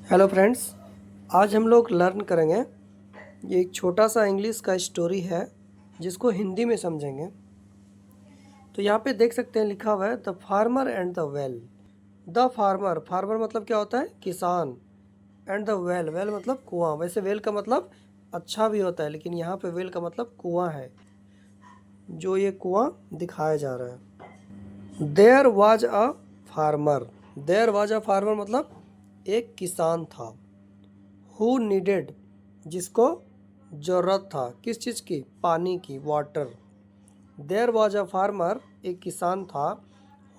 Hello friends, आज हम लोग लर्न करेंगे। ये एक छोटा सा इंग्लिश का स्टोरी है जिसको हिंदी में समझेंगे। तो यहाँ पे देख सकते हैं लिखा हुआ है the farmer and the well. The farmer, farmer मतलब क्या होता है? किसान। एंड द वेल, वेल मतलब कुआं। वैसे वेल का मतलब अच्छा भी होता है, लेकिन यहाँ पे वेल का मतलब कुआं है, जो ये कुआं दिखाया जा रहा है। There was a farmer. There was a farmer मतलब एक किसान था। हु नीडेड, जिसको ज़रूरत था किस चीज़ की? पानी की, water. There was a farmer, एक किसान था।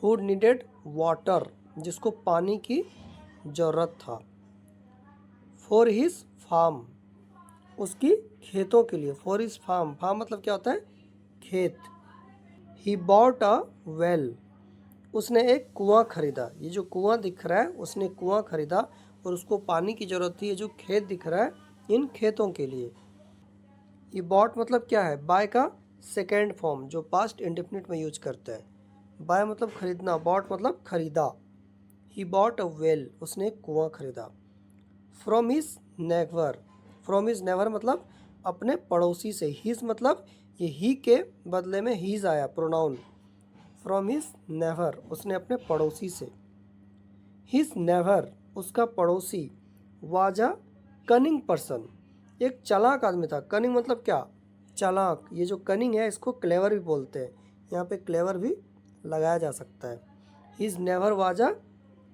हु नीडेड वाटर, जिसको पानी की ज़रूरत था। फॉर हिज फार्म, उसकी खेतों के लिए। फॉर हिज फार्म, फार्म मतलब क्या होता है? खेत। ही बॉट अ वेल, उसने एक कुआं खरीदा। ये जो कुआं दिख रहा है, उसने कुआं खरीदा और उसको पानी की ज़रूरत थी। ये जो खेत दिख रहा है, इन खेतों के लिए। ये बॉट मतलब क्या है? बाय का सेकेंड फॉर्म, जो पास्ट इंडेफिनिट में यूज करते हैं। बाय मतलब खरीदना, बॉट मतलब खरीदा। ही बॉट अ वेल, उसने एक कुआं खरीदा। From his never, from his never मतलब अपने पड़ोसी से। हिज मतलब ये ही के बदले में हीज आया, प्रोनाउन। फ्रॉम हिज नेवर, उसने अपने पड़ोसी से। हिज नेवर, उसका पड़ोसी। वाज अ कनिंग पर्सन, एक चालाक आदमी था। कनिंग मतलब क्या? चालाक। ये जो कनिंग है, इसको क्लेवर भी बोलते हैं। यहाँ पे क्लेवर भी लगाया जा सकता है। His neighbour was a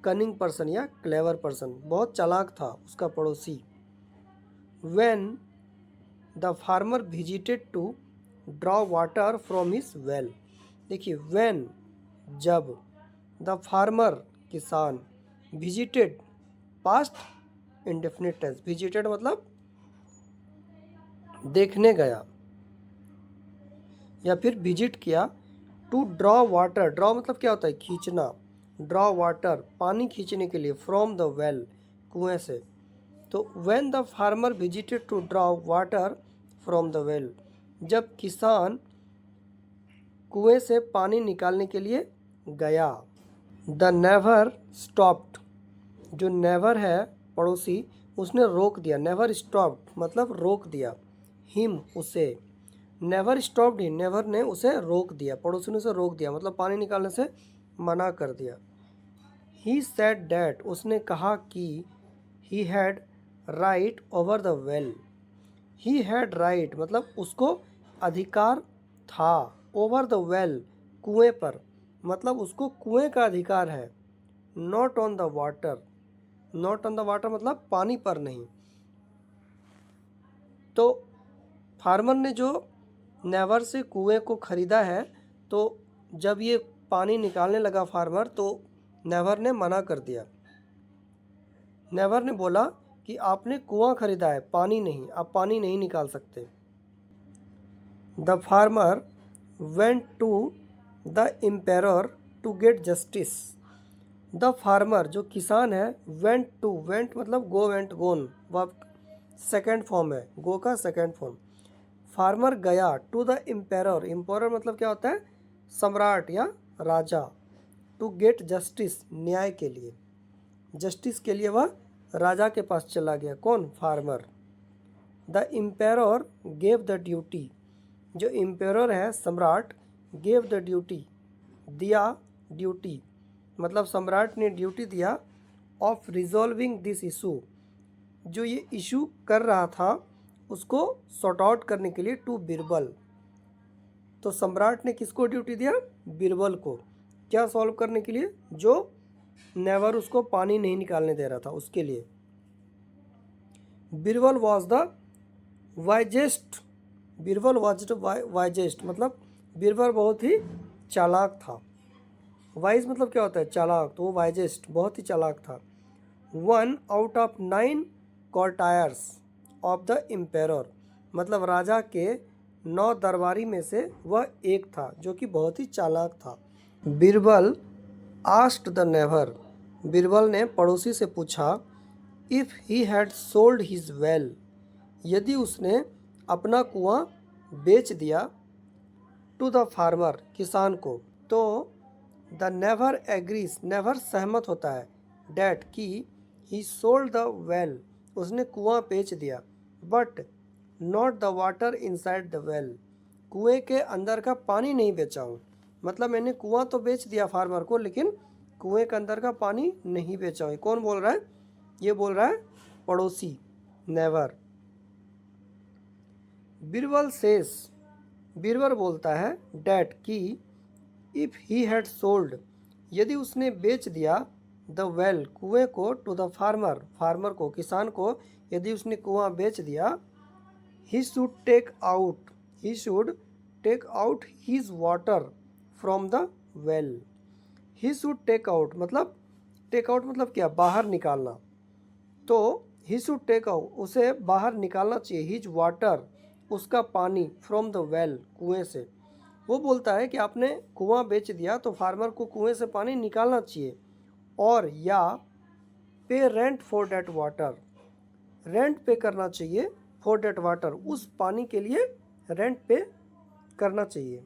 cunning person या क्लेवर पर्सन, बहुत चालाक था उसका पड़ोसी। When the farmer visited to draw water from his well. देखिए, व्हेन जब, द फार्मर किसान, visited past indefinite tense. Visited मतलब देखने गया या फिर विजिट किया। टू ड्रॉ वाटर, ड्रॉ मतलब क्या होता है? खींचना। ड्रॉ वाटर, पानी खींचने के लिए। फ्रॉम द वेल, कुएं से। तो when the farmer visited to draw water from the well, जब किसान कुएं से पानी निकालने के लिए गया। द नेवर स्टॉप्ड, जो नेवर है पड़ोसी, उसने रोक दिया। नेवर स्टॉप्ड मतलब रोक दिया। हिम, उसे। नेवर स्टॉप्ड हिम, नेवर ने उसे रोक दिया, पड़ोसी ने उसे रोक दिया मतलब पानी निकालने से मना कर दिया। ही सेड डैट, उसने कहा कि he had right over the well. He had right मतलब उसको अधिकार था। ओवर द वेल, कुएं पर, मतलब उसको कुएं का अधिकार है। Not on the water, not on the water मतलब पानी पर नहीं। तो फार्मर ने जो नेवर से कुएं को ख़रीदा है, तो जब ये पानी निकालने लगा फार्मर, तो नेवर ने मना कर दिया। नेवर ने बोला कि आपने कुआं ख़रीदा है, पानी नहीं, आप पानी नहीं निकाल सकते। The farmer went to the emperor to get justice. The farmer जो किसान है, वेंट टू, वेंट मतलब गो, वेंट गोन, वह सेकेंड फॉर्म है, गो का सेकेंड फॉर्म। फार्मर गया टू द एम्पेरर, एम्पेरर मतलब क्या होता है? सम्राट या राजा। टू गेट जस्टिस, न्याय के लिए, जस्टिस के लिए वह राजा के पास चला गया। कौन? Farmer. The emperor gave the duty, जो एम्पेरर है सम्राट, गेव द ड्यूटी, दिया ड्यूटी, मतलब सम्राट ने ड्यूटी दिया। ऑफ रिजॉल्विंग दिस इशू, जो ये इशू कर रहा था उसको सॉर्ट आउट करने के लिए। टू बीरबल, तो सम्राट ने किसको ड्यूटी दिया? बीरबल को। क्या सॉल्व करने के लिए? जो नेवर उसको पानी नहीं निकालने दे रहा था, उसके लिए। Birbal was the wisest, Birbal was the wisest मतलब बीरबल बहुत ही चालाक था। वाइज मतलब क्या होता है? चालाक, तो वो वाइजेस्ट बहुत ही चालाक था। 1 out of 9 courtiers of the emperor, मतलब राजा के 9 दरबारी में से वह एक था, जो कि बहुत ही चालाक था। Birbal asked the never, Birbal ने पड़ोसी से पूछा। If he had sold his well, यदि उसने अपना कुआं बेच दिया। टू द फार्मर, किसान को, तो द नेवर एग्रीज, नेवर सहमत होता है। डैट की ही सोल्ड द वेल, उसने कुआं बेच दिया, but not the water inside the well, कुएं के अंदर का पानी नहीं बेचा हूँ। मतलब मैंने कुआं तो बेच दिया फार्मर को, लेकिन कुएं के अंदर का पानी नहीं बेचा हूँ। कौन बोल रहा है? ये बोल रहा है पड़ोसी, नेवर। बीरबल सेस, बीरबल बोलता है डैट कि इफ़ ही हैड सोल्ड, यदि उसने बेच दिया द वेल, कुएं को, टू द फार्मर, फार्मर को, किसान को, यदि उसने कुआं बेच दिया, he should take out, he should take out his water from the well. He should take out मतलब, टेक आउट मतलब क्या? बाहर निकालना। तो ही शुड टेक आउट, उसे बाहर निकालना चाहिए, हीज वाटर, उसका पानी, फ्रॉम द वेल, कुएं से। वो बोलता है कि आपने कुआं बेच दिया तो फार्मर को कुएं से पानी निकालना चाहिए, और या pay rent for that water, rent pay करना चाहिए फॉर डेट वाटर, उस पानी के लिए रेंट पे करना चाहिए।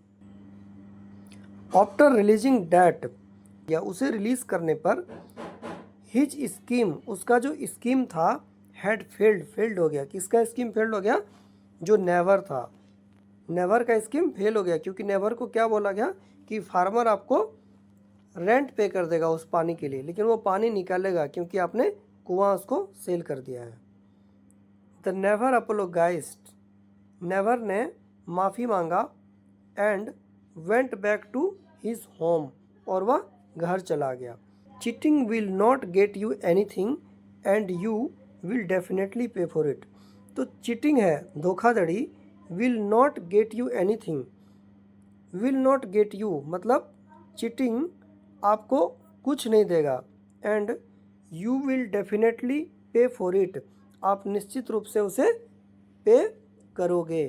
आफ्टर रिलीजिंग डेट, या उसे रिलीज करने पर, हिज स्कीम, उसका जो स्कीम था, हैड फेल्ड, फेल्ड हो गया। किसका स्कीम फेल्ड हो गया? जो नेवर था, नेवर का स्कीम फेल हो गया, क्योंकि नेवर को क्या बोला गया कि फार्मर आपको रेंट पे कर देगा उस पानी के लिए, लेकिन वो पानी निकालेगा क्योंकि आपने कुआं उसको सेल कर दिया है। द नेवर अपोलोगाइज्ड, नेवर ने माफ़ी मांगा, and went back to his home, और वह घर चला गया। Cheating will not get you anything and you will definitely pay for it. तो चीटिंग है, धोखाधड़ी, will not get you anything, will not get you मतलब चीटिंग आपको कुछ नहीं देगा, and you will definitely pay for it, आप निश्चित रूप से उसे पे करोगे।